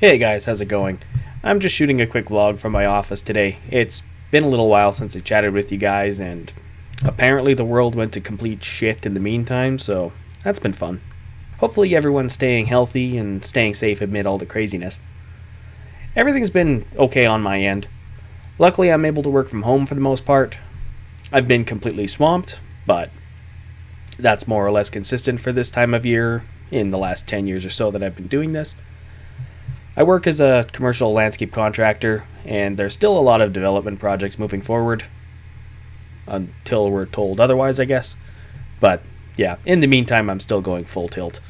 Hey guys, how's it going? I'm just shooting a quick vlog from my office today. It's been a little while since I chatted with you guys, and apparently the world went to complete shit in the meantime, so that's been fun. Hopefully everyone's staying healthy and staying safe amid all the craziness. Everything's been okay on my end. Luckily I'm able to work from home for the most part. I've been completely swamped, but that's more or less consistent for this time of year in the last 10 years or so that I've been doing this. I work as a commercial landscape contractor, and there's still a lot of development projects moving forward until we're told otherwise, I guess. But yeah, in the meantime, I'm still going full tilt.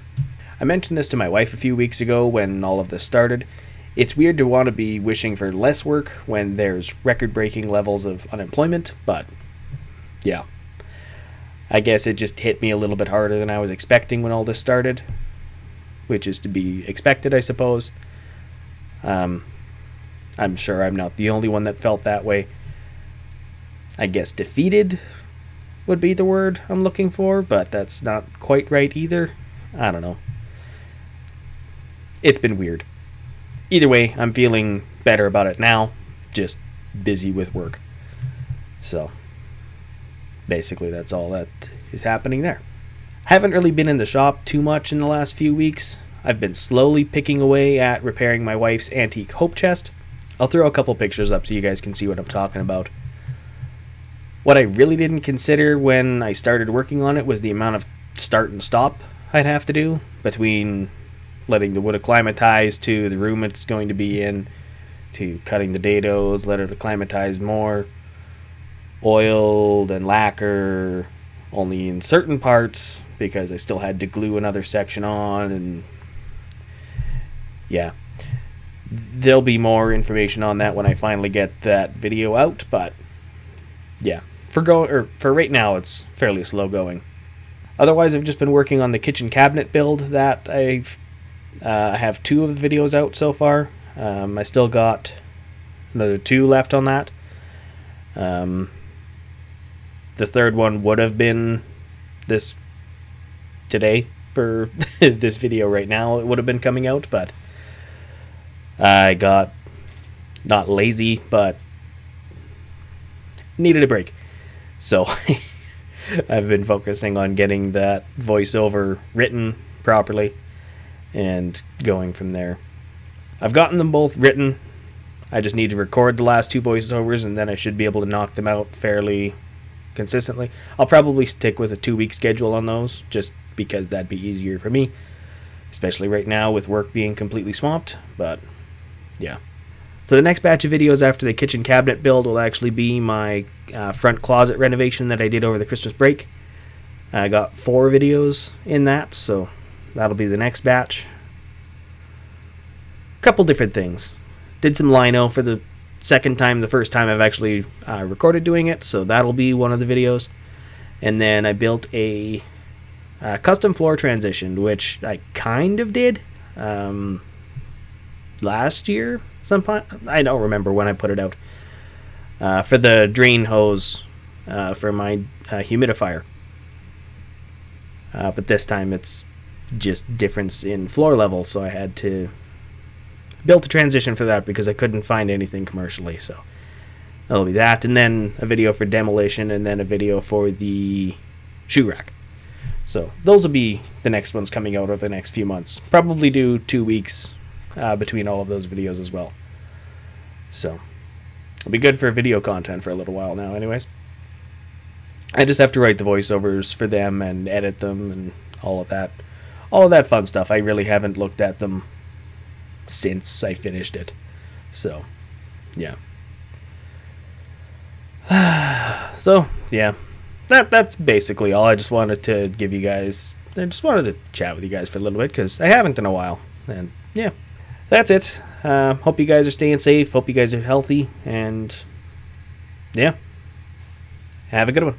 I mentioned this to my wife a few weeks ago when all of this started. It's weird to want to be wishing for less work when there's record-breaking levels of unemployment, but yeah. I guess it just hit me a little bit harder than I was expecting when all this started, which is to be expected, I suppose. I'm sure I'm not the only one that felt that way. I guess defeated would be the word I'm looking for, but that's not quite right either. I don't know. It's been weird. Either way, I'm feeling better about it now, just busy with work. So, basically that's all that is happening there. I haven't really been in the shop too much in the last few weeks. I've been slowly picking away at repairing my wife's antique hope chest. I'll throw a couple pictures up so you guys can see what I'm talking about. What I really didn't consider when I started working on it was the amount of start and stop I'd have to do between letting the wood acclimatize to the room it's going to be in, to cutting the dados, let it acclimatize more, oiled and lacquer only in certain parts because I still had to glue another section on, and yeah, there'll be more information on that when I finally get that video out, but yeah, for right now it's fairly slow going. Otherwise, I've just been working on the kitchen cabinet build that I have 2 of the videos out so far. I still got another 2 left on that. The third one would have been this today for this video right now. It would have been coming out, but I got not lazy, but needed a break. So I've been focusing on getting that voiceover written properly and going from there. I've gotten them both written. I just need to record the last 2 voiceovers, and then I should be able to knock them out fairly consistently. I'll probably stick with a 2-week schedule on those, just because that'd be easier for me, especially right now with work being completely swamped. But yeah. So the next batch of videos after the kitchen cabinet build will actually be my front closet renovation that I did over the Christmas break. I got 4 videos in that, so that'll be the next batch. A couple different things. Did some lino for the second time, the first time I've actually recorded doing it, so that'll be one of the videos. And then I built a custom floor transition, which I kind of did last year sometime. I don't remember when I put it out. For the drain hose for my humidifier. But this time it's just difference in floor level, so I had to build a transition for that because I couldn't find anything commercially. So that'll be that, and then a video for demolition, and then a video for the shoe rack. So those will be the next ones coming out over the next few months. Probably do 2 weeks between all of those videos as well. So it'll be good for video content for a little while now anyways. I just have to write the voiceovers for them and edit them and all of that fun stuff. I really haven't looked at them since I finished it. So yeah. So yeah, that's basically all. I just wanted to give you guys, I just wanted to chat with you guys for a little bit because I haven't in a while. And yeah, that's it. Hope you guys are staying safe. Hope you guys are healthy. And yeah, have a good one.